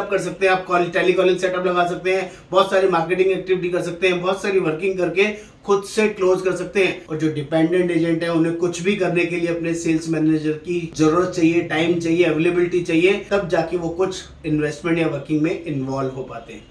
आप कर सकते हैं, आप टेली कॉलिंग सेटअप लगा सकते हैं, बहुत सारी मार्केटिंग एक्टिविटी कर सकते हैं, बहुत सारी वर्किंग करके खुद से क्लोज कर सकते हैं। और जो डिपेंडेंट एजेंट है उन्हें कुछ भी करने के लिए अपने सेल्स मैनेजर की जरूरत चाहिए, टाइम चाहिए, अवेलेबिलिटी चाहिए, तब जाके वो कुछ इन्वेस्टमेंट या वर्किंग में इन्वॉल्व हो पाते हैं।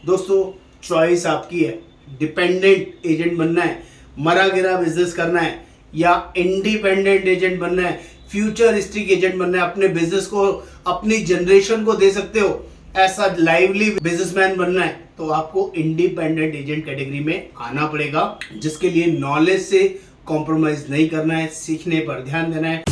दोस्तों चॉइस आपकी है, डिपेंडेंट एजेंट बनना है, मरा गिरा बिजनेस करना है, या इंडिपेंडेंट एजेंट बनना है, फ्यूचरिस्टिक एजेंट बनना है, अपने बिजनेस को अपनी जनरेशन को दे सकते हो, ऐसा लाइवली बिजनेसमैन बनना है, तो आपको इंडिपेंडेंट एजेंट कैटेगरी में आना पड़ेगा, जिसके लिए नॉलेज से कॉम्प्रोमाइज नहीं करना है, सीखने पर ध्यान देना है।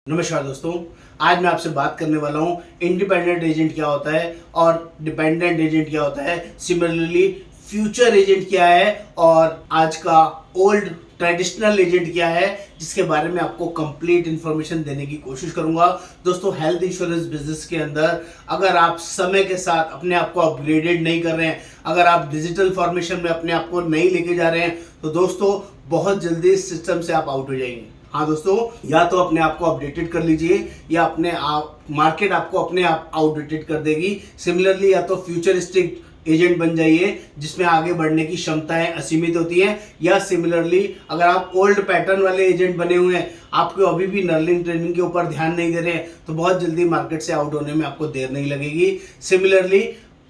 नमस्कार दोस्तों, आज मैं आपसे बात करने वाला हूं इंडिपेंडेंट एजेंट क्या होता है और डिपेंडेंट एजेंट क्या होता है, सिमिलरली फ्यूचर एजेंट क्या है और आज का ओल्ड ट्रेडिशनल एजेंट क्या है, जिसके बारे में आपको कंप्लीट इंफॉर्मेशन देने की कोशिश करूंगा। दोस्तों हेल्थ इंश्योरेंस बिजनेस के अंदर अगर आप समय के साथ अपने आप को अपग्रेडेड नहीं कर रहे हैं, अगर आप डिजिटल फॉर्मेशन में अपने आप को नहीं लेके जा रहे हैं, तो दोस्तों बहुत जल्दी इस सिस्टम से आप आउट हो जाएंगे। हाँ दोस्तों, या तो अपने आप को अपडेटेड कर लीजिए या अपने आप मार्केट आपको अपने आप आउटडेटेड कर देगी। सिमिलरली या तो फ्यूचरिस्टिक एजेंट बन जाइए जिसमें आगे बढ़ने की क्षमताएं असीमित होती हैं, या सिमिलरली अगर आप ओल्ड पैटर्न वाले एजेंट बने हुए हैं, आपको अभी भी नर्लिंग ट्रेनिंग के ऊपर ध्यान नहीं दे रहे हैं, तो बहुत जल्दी मार्केट से आउट होने में आपको देर नहीं लगेगी। सिमिलरली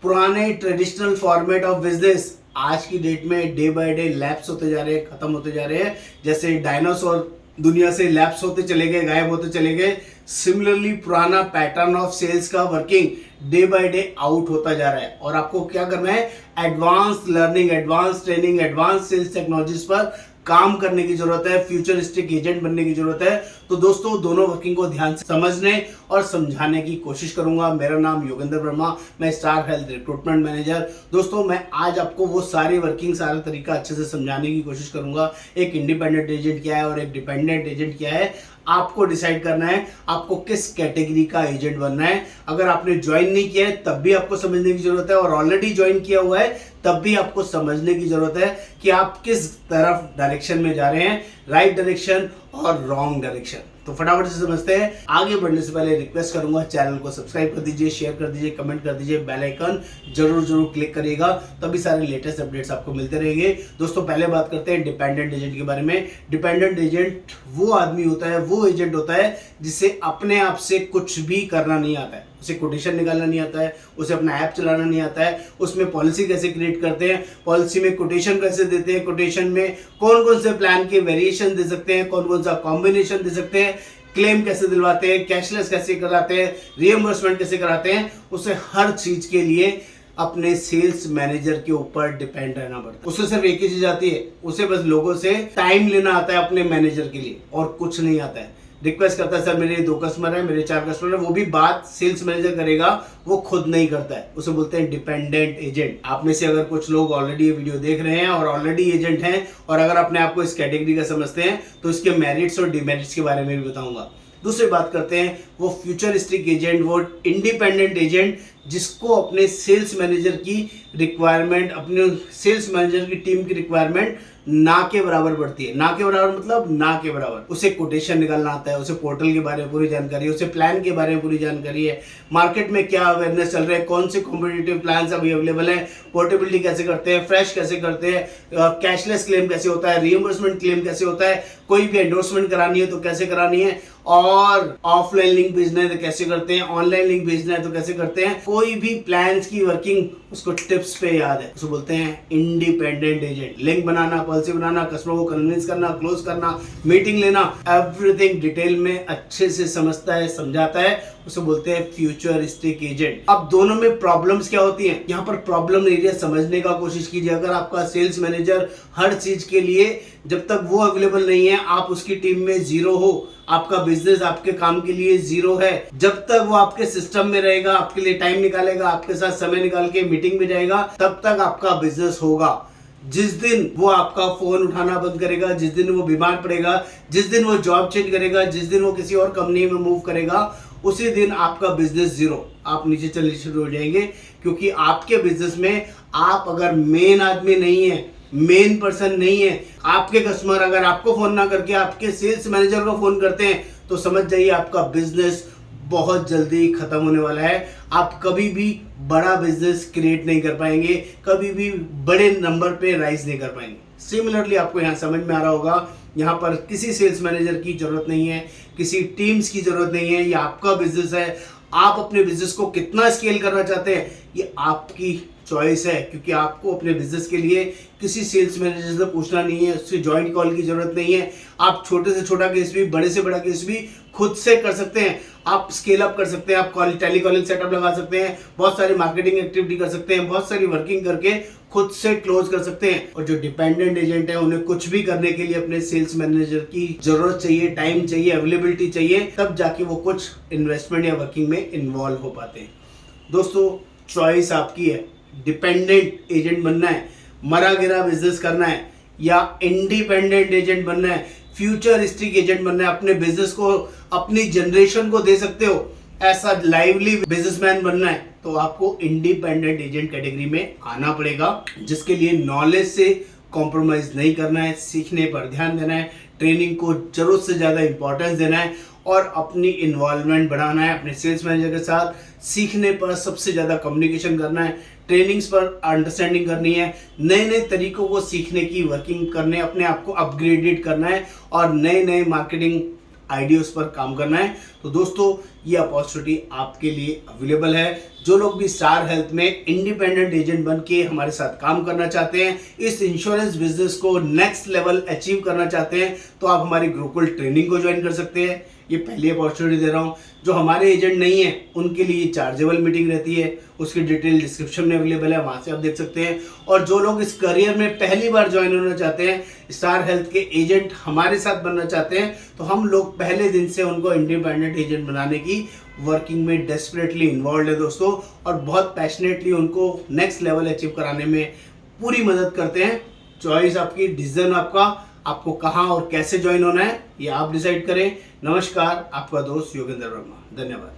पुराने ट्रेडिशनल फॉर्मेट ऑफ बिजनेस आज की डेट में डे बाय डे लैप्स होते जा रहे हैं, खत्म होते जा रहे हैं, जैसे डायनासोर दुनिया से लैप्स होते चले गए, गायब होते चले गए। सिमिलरली पुराना पैटर्न ऑफ सेल्स का working day by day out होता जा रहा है और आपको क्या करना है, advance learning, advance training, advance sales technologies पर काम करने की जरूरत है, फ्यूचरिस्टिक एजेंट बनने की जरूरत है। तो दोस्तों दोनों वर्किंग को ध्यान से समझने और समझाने की कोशिश करूंगा। मेरा नाम योगेंद्र वर्मा, मैं स्टार हेल्थ रिक्रूटमेंट मैनेजर। दोस्तों मैं आज आपको वो सारी वर्किंग, सारा तरीका अच्छे से समझाने की कोशिश करूंगा। एक इंडिपेंडेंट एजेंट क्या है और एक डिपेंडेंट एजेंट क्या है, आपको डिसाइड करना है आपको किस कैटेगरी का एजेंट बनना है। अगर आपने ज्वाइन नहीं किया है तब भी आपको समझने की जरूरत है, और ऑलरेडी ज्वाइन किया हुआ है तब भी आपको समझने की जरूरत है कि आप किस तरफ डायरेक्शन में जा रहे हैं, राइट डायरेक्शन और रॉन्ग डायरेक्शन। तो फटाफट से समझते हैं। आगे बढ़ने से पहले रिक्वेस्ट करूंगा चैनल को सब्सक्राइब कर दीजिए, शेयर कर दीजिए, कमेंट कर दीजिए, बेल आइकन जरूर क्लिक करिएगा, तभी सारे लेटेस्ट अपडेट्स आपको मिलते रहेंगे। दोस्तों पहले बात करते हैं डिपेंडेंट एजेंट के बारे में। डिपेंडेंट एजेंट वो आदमी होता है, वो एजेंट होता है जिसे अपने आप से कुछ भी करना नहीं आता है, उसे कोटेशन निकालना नहीं आता है, उसे अपना ऐप चलाना नहीं आता है, उसमें पॉलिसी कैसे क्रिएट करते हैं, पॉलिसी में कोटेशन कैसे देते हैं, कोटेशन में कौन कौन से प्लान के वेरिएशन दे सकते हैं, कौन कौन सा कॉम्बिनेशन दे सकते हैं, क्लेम कैसे दिलवाते हैं, कैशलेस कैसे कराते हैं, रिएम्बर्समेंट कैसे कराते हैं, उसे हर चीज के लिए अपने सेल्स मैनेजर के ऊपर डिपेंड रहना पड़ता है। उसे सिर्फ एक ही चीज आती है, उसे बस लोगों से टाइम लेना आता है अपने मैनेजर के लिए, और कुछ नहीं आता है। रिक्वेस्ट करता है सर मेरे 2 कस्टमर है, मेरे 4 कस्टमर है, वो भी बात सेल्स मैनेजर करेगा, वो खुद नहीं करता है, उसे बोलते हैं डिपेंडेंट एजेंट। आप में से अगर कुछ लोग ऑलरेडी ये वीडियो देख रहे हैं और ऑलरेडी एजेंट हैं, और अगर अपने आप को इस कैटेगरी का समझते हैं, तो इसके मेरिट्स और डिमेरिट्स के बारे में भी बताऊंगा। दूसरी बात करते हैं वो फ्यूचरिस्टिक एजेंट, वो इंडिपेंडेंट एजेंट जिसको अपने सेल्स मैनेजर की रिक्वायरमेंट, अपने सेल्स मैनेजर की टीम की रिक्वायरमेंट ना के बराबर पड़ती है। ना के बराबर मतलब ना के बराबर। उसे कोटेशन निकालना आता है, उसे पोर्टल के बारे में पूरी जानकारी है, उसे प्लान के बारे में पूरी जानकारी है, मार्केट में क्या अवेयरनेस चल रहा है, कौन से कॉम्पिटिटिव प्लान अभी अवेलेबल है, पोर्टेबिलिटी कैसे करते हैं, फ्रेश कैसे करते हैं, कैशलेस क्लेम कैसे होता है, रिएम्बर्समेंट क्लेम कैसे होता है, कोई भी एंडोर्समेंट करानी है तो कैसे करानी है, और ऑफलाइन लिंक भेजना है तो कैसे करते हैं, ऑनलाइन लिंक भेजना है तो कैसे करते हैं, कोई भी प्लान्स की वर्किंग उसको टिप्स पे याद है, उसको बोलते हैं इंडिपेंडेंट एजेंट। लिंक बनाना, पॉलिसी बनाना, कस्टमर को कन्विंस करना, क्लोज करना, मीटिंग लेना, एवरीथिंग डिटेल में अच्छे से समझता है, समझाता है, उसे बोलते हैं फ्यूचरिस्टिक एजेंट। अब दोनों में प्रॉब्लम्स क्या होती हैं, यहाँ पर प्रॉब्लम एरिया समझने का कोशिश कीजिए। अगर आपका सेल्स मैनेजर हर चीज के लिए जब तक वो अवेलेबल नहीं है, आप उसकी टीम में जीरो हो, आपका बिजनेस आपके काम के लिए जीरो है, जब तक वो आपके सिस्टम में रहेगा, आपके लिए टाइम निकालेगा, आपके साथ समय निकाल के मीटिंग में जाएगा, तब तक आपका बिजनेस होगा। जिस दिन वो आपका फोन उठाना बंद करेगा, जिस दिन वो बीमार पड़ेगा, जिस दिन वो जॉब चेंज करेगा, जिस दिन वो किसी और कंपनी में मूव करेगा, उसी दिन आपका बिजनेस जीरो, आप नीचे चलने शुरू हो जाएंगे। क्योंकि आपके बिजनेस में आप अगर मेन आदमी नहीं है, मेन पर्सन नहीं है, आपके कस्टमर अगर आपको फोन ना करके आपके सेल्स मैनेजर को फोन करते हैं, तो समझ जाइए आपका बिजनेस बहुत जल्दी खत्म होने वाला है। आप कभी भी बड़ा बिजनेस क्रिएट नहीं कर पाएंगे, कभी भी बड़े नंबर पे राइज नहीं कर पाएंगे। सिमिलरली आपको यहाँ समझ में आ रहा होगा, यहाँ पर किसी सेल्स मैनेजर की जरूरत नहीं है, किसी टीम्स की जरूरत नहीं है। ये आपका बिजनेस है। आप अपने बिजनेस को कितना स्केल करना चाहते हैं ये आपकी चॉइस है। क्योंकि आपको अपने बिजनेस के लिए किसी सेल्स मैनेजर से पूछना नहीं है, उससे जॉइंट कॉल की जरूरत नहीं है। आप छोटे से छोटा केस भी, बड़े से बड़ा केस भी खुद से कर सकते हैं। आप स्केल अप कर सकते हैं, आप टेली कॉलिंग सेटअप लगा सकते हैं, बहुत सारी मार्केटिंग एक्टिविटी कर सकते हैं, बहुत सारी वर्किंग करके खुद से क्लोज कर सकते हैं। और जो डिपेंडेंट एजेंट है उन्हें कुछ भी करने के लिए अपने सेल्स मैनेजर की जरूरत चाहिए, टाइम चाहिए, अवेलेबिलिटी चाहिए, तब जाके वो कुछ इन्वेस्टमेंट या वर्किंग में इन्वॉल्व हो पाते हैं। दोस्तों चॉइस आपकी है, डिपेंडेंट एजेंट बनना है, मरा गिरा बिजनेस करना है, या इंडिपेंडेंट एजेंट बनना है, फ्यूचरिस्टिक एजेंट बनना है, अपने बिजनेस को अपनी जनरेशन को दे सकते हो, ऐसा लाइवली बिजनेसमैन बनना है, तो आपको इंडिपेंडेंट एजेंट कैटेगरी में आना पड़ेगा। जिसके लिए नॉलेज से कॉम्प्रोमाइज नहीं करना है, सीखने पर ध्यान देना है, ट्रेनिंग को जरूरत से ज़्यादा इंपॉर्टेंस देना है और अपनी इन्वॉल्वमेंट बढ़ाना है अपने सेल्स मैनेजर के साथ। सीखने पर सबसे ज़्यादा कम्युनिकेशन करना है, ट्रेनिंग्स पर अंडरस्टैंडिंग करनी है, नए नए तरीकों को सीखने की वर्किंग करने, अपने आप को अपग्रेडेड करना है और नए नए मार्केटिंग आइडियाज़ पर काम करना है। तो दोस्तों ये अपॉर्चुनिटी आपके लिए अवेलेबल है। जो लोग भी स्टार हेल्थ में इंडिपेंडेंट एजेंट बन के हमारे साथ काम करना चाहते हैं, इस इंश्योरेंस बिजनेस को नेक्स्ट लेवल अचीव करना चाहते हैं, तो आप हमारी गुरुकुल ट्रेनिंग को ज्वाइन कर सकते हैं। ये पहली अपॉर्चुनिटी दे रहा हूँ। जो हमारे एजेंट नहीं है उनके लिए चार्जेबल मीटिंग रहती है, उसकी डिटेल डिस्क्रिप्शन में अवेलेबल है, वहाँ से आप देख सकते हैं। और जो लोग इस करियर में पहली बार ज्वाइन होना चाहते हैं, स्टार हेल्थ के एजेंट हमारे साथ बनना चाहते हैं, तो हम लोग पहले दिन से उनको इंडिपेंडेंट एजेंट बनाने की वर्किंग में डेस्परेटली इन्वॉल्व है दोस्तों, और बहुत पैशनेटली उनको नेक्स्ट लेवल अचीव कराने में पूरी मदद करते हैं। चॉइस आपकी, डिसीजन आपका, आपको कहाँ और कैसे ज्वाइन होना है ये आप डिसाइड करें। नमस्कार, आपका दोस्त योगेंद्र वर्मा। धन्यवाद।